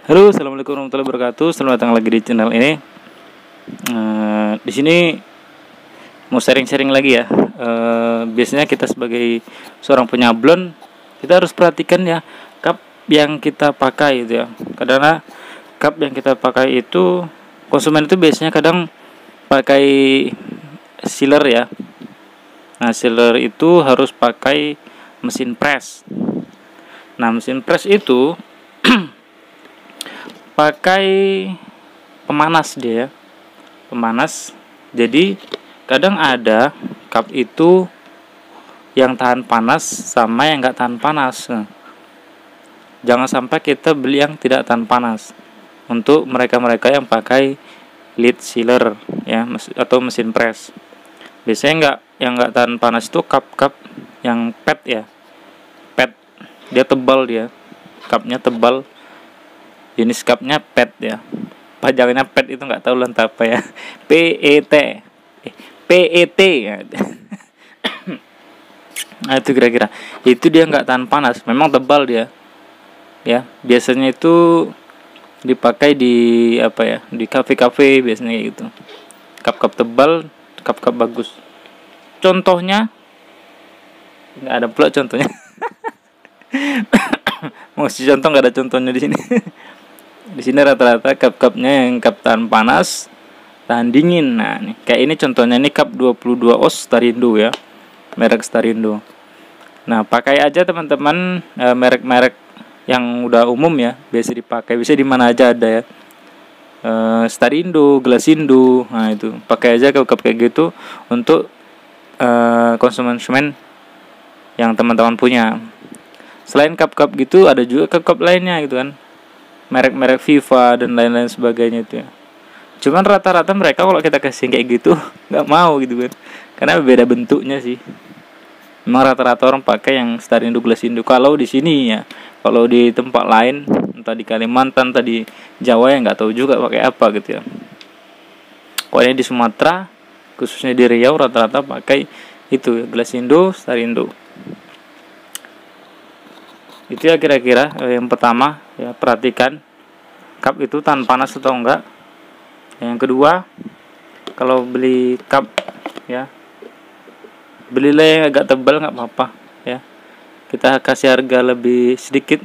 Halo, assalamualaikum warahmatullahi wabarakatuh. Selamat datang lagi di channel ini. Di sini mau sharing-sharing lagi ya. Biasanya kita sebagai seorang penyablon, kita harus perhatikan ya cup yang kita pakai itu ya. Karena cup yang kita pakai itu konsumen itu biasanya kadang pakai sealer ya. Nah, sealer itu harus pakai mesin press. Nah, mesin press itu pakai pemanas dia, pemanas. Jadi kadang ada cup itu yang tahan panas sama yang nggak tahan panas. Nah, jangan sampai kita beli yang tidak tahan panas. Untuk mereka-mereka yang pakai lid sealer ya, atau mesin press. Biasanya yang nggak tahan panas itu cup-cup yang PET ya, PET. Dia tebal, dia cupnya tebal, jenis cupnya PET ya. Pajangannya PET itu nggak tahu lantai apa ya. PET, PET ya. Nah, itu kira-kira itu dia nggak tahan panas, memang tebal dia ya. Biasanya itu dipakai di apa ya, di kafe-kafe biasanya kayak gitu. Cup-cup tebal, cup-cup bagus. Contohnya nggak ada pula contohnya. Mau si contoh nggak ada contohnya di sini. Di sini rata-rata cup-cupnya yang cup tahan panas, tahan dingin. Nah, nih kayak ini contohnya, ini cup 22 oz Starindo ya, merek Starindo. Nah, pakai aja teman-teman merek-merek yang udah umum ya, biasa dipakai, bisa di mana aja ada ya. Starindo, Glasindo, nah itu pakai aja cup kayak gitu untuk konsumen yang teman-teman punya. Selain cup-cup gitu, ada juga cup-cup lainnya gitu kan, merek-merek Viva dan lain-lain sebagainya itu ya. Cuman rata-rata mereka kalau kita kasih kayak gitu nggak mau gitu kan, karena beda bentuknya sih. Memang rata-rata orang pakai yang Starindo, Glasindo kalau di sini ya. Kalau di tempat lain, entah di Kalimantan, entah di Jawa, ya nggak tahu juga pakai apa gitu ya. Pokoknya di Sumatera, khususnya di Riau, rata-rata pakai itu ya, Glasindo, Starindo. Itu ya kira-kira yang pertama ya, perhatikan cup itu tahan panas atau enggak. Yang kedua, kalau beli cup ya, belilah yang agak tebal, nggak apa-apa ya. Kita kasih harga lebih sedikit,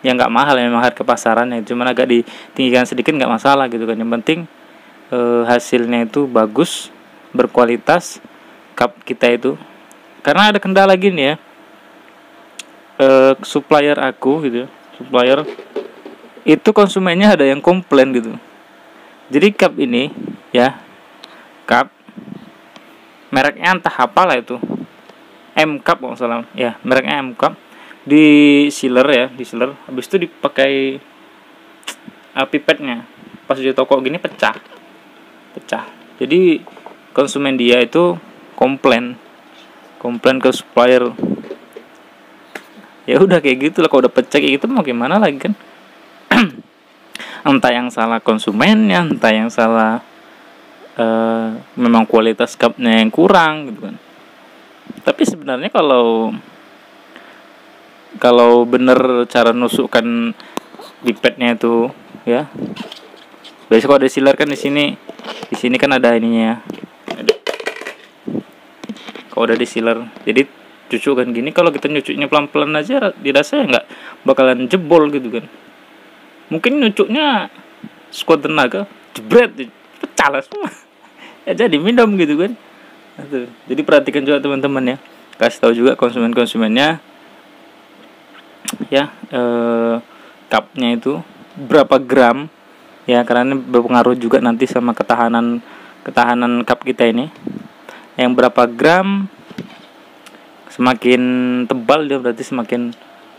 ya nggak mahal ya, memang harga pasaran ya, cuman agak ditinggikan sedikit nggak masalah gitu kan. Yang penting hasilnya itu bagus, berkualitas cup kita itu. Karena ada kendala gini ya, supplier aku gitu, supplier itu konsumennya ada yang komplain gitu. Jadi cup ini ya, cup mereknya entah apalah itu, M cup kalau salah ya, mereknya M cup, di sealer ya, di sealer. Habis itu dipakai pipetnya, pas di toko gini pecah. Jadi konsumen dia itu komplain ke supplier. Ya udah kayak gitu lah, kalau udah pecah kayak gitu mau gimana lagi kan. Entah yang salah konsumennya, entah yang salah memang kualitas cupnya yang kurang gitu kan. Tapi sebenarnya kalau bener cara nusukkan pipetnya itu ya, biasanya kalau ada sealer kan di sini kan ada ininya. Kalau udah di sealer, jadi cucuk kan gini, kalau kita nyucuknya pelan-pelan aja dirasa ya nggak bakalan jebol gitu kan. Mungkin nyucuknya sekuat tenaga, jebret, pecah lah semua. Ya jadi minum gitu kan. Jadi perhatikan juga teman-teman ya, kasih tahu juga konsumennya ya, cupnya itu berapa gram ya, karena ini berpengaruh juga nanti sama ketahanan cup kita ini. Yang berapa gram, semakin tebal dia berarti semakin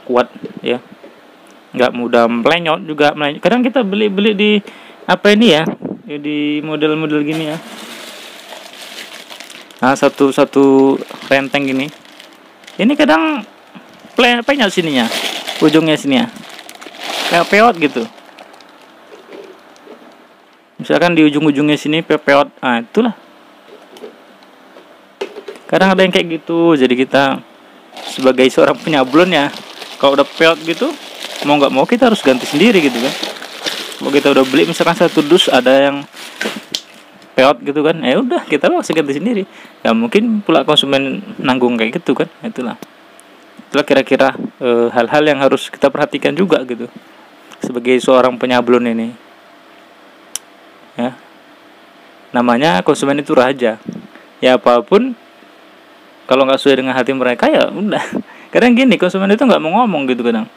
kuat ya, nggak mudah melenyot juga. Kadang kita beli di apa ini ya, di model-model gini ya. Nah, satu renteng gini, ini kadang penyot sininya, ujungnya sini ya, kayak peot gitu. Misalkan di ujung-ujungnya sini peot, nah itulah. Kadang ada yang kayak gitu. Jadi kita sebagai seorang penyablon ya, kalau udah peot gitu mau nggak mau kita harus ganti sendiri gitu kan. Kalau kita udah beli misalkan 1 dus ada yang peot gitu kan, ya udah kita harus ganti sendiri. Ya mungkin pula konsumen nanggung kayak gitu kan. Itulah kira-kira hal-hal yang harus kita perhatikan juga gitu sebagai seorang penyablon ini ya. Namanya konsumen itu raja ya, apapun kalau nggak sesuai dengan hati mereka ya udah. Kadang gini, konsumen itu nggak mau ngomong gitu, kadang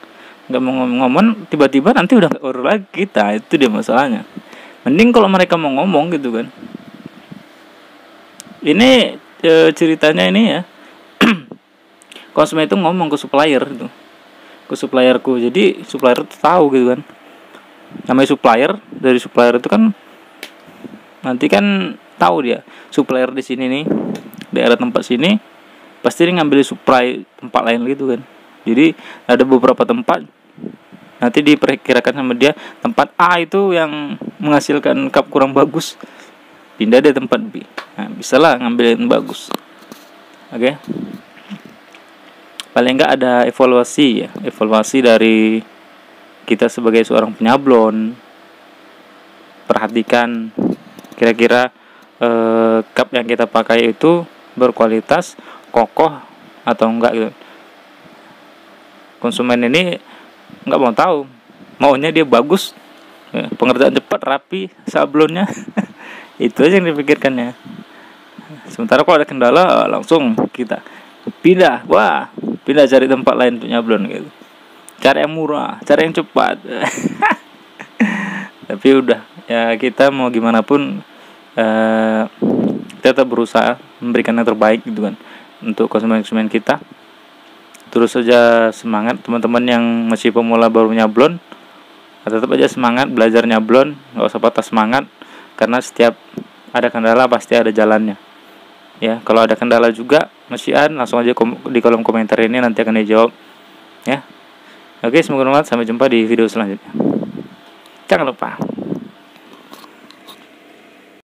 nggak mau ngomong, tiba-tiba nanti udah nggak order lagi kita. Itu dia masalahnya. Mending kalau mereka mau ngomong gitu kan. Ini ceritanya ini ya, konsumen itu ngomong ke supplier itu, ke supplierku. Jadi supplier itu tahu gitu kan, namanya supplier. Dari supplier itu kan nanti kan tahu dia supplier di sini nih, daerah tempat sini pasti dia ngambil supply tempat lain gitu kan. Jadi ada beberapa tempat nanti diperkirakan sama dia, tempat A itu yang menghasilkan cup kurang bagus, pindah deh tempat B. Nah, bisa lah ngambil yang bagus. Oke. Paling enggak ada evaluasi ya, evaluasi dari kita sebagai seorang penyablon. Perhatikan kira-kira cup yang kita pakai itu berkualitas, kokoh atau enggak gitu. Konsumen ini nggak mau tahu, maunya dia bagus, pengerjaan cepat, rapi, sablonnya. Itu aja yang dipikirkannya. Sementara kalau ada kendala langsung kita pindah cari tempat lain untuk nyablon gitu, cari yang murah, cari yang cepat. Tapi udah ya, kita mau gimana pun kita tetap berusaha memberikan yang terbaik gitu kan untuk konsumen kita. Terus saja semangat teman-teman yang masih pemula baru nyablon, tetap aja semangat belajar nyablon, nggak usah patah semangat, karena setiap ada kendala pasti ada jalannya ya. Kalau ada kendala juga masih langsung aja di kolom komentar ini, nanti akan dijawab ya. Oke, semoga bermanfaat, sampai jumpa di video selanjutnya. Jangan lupa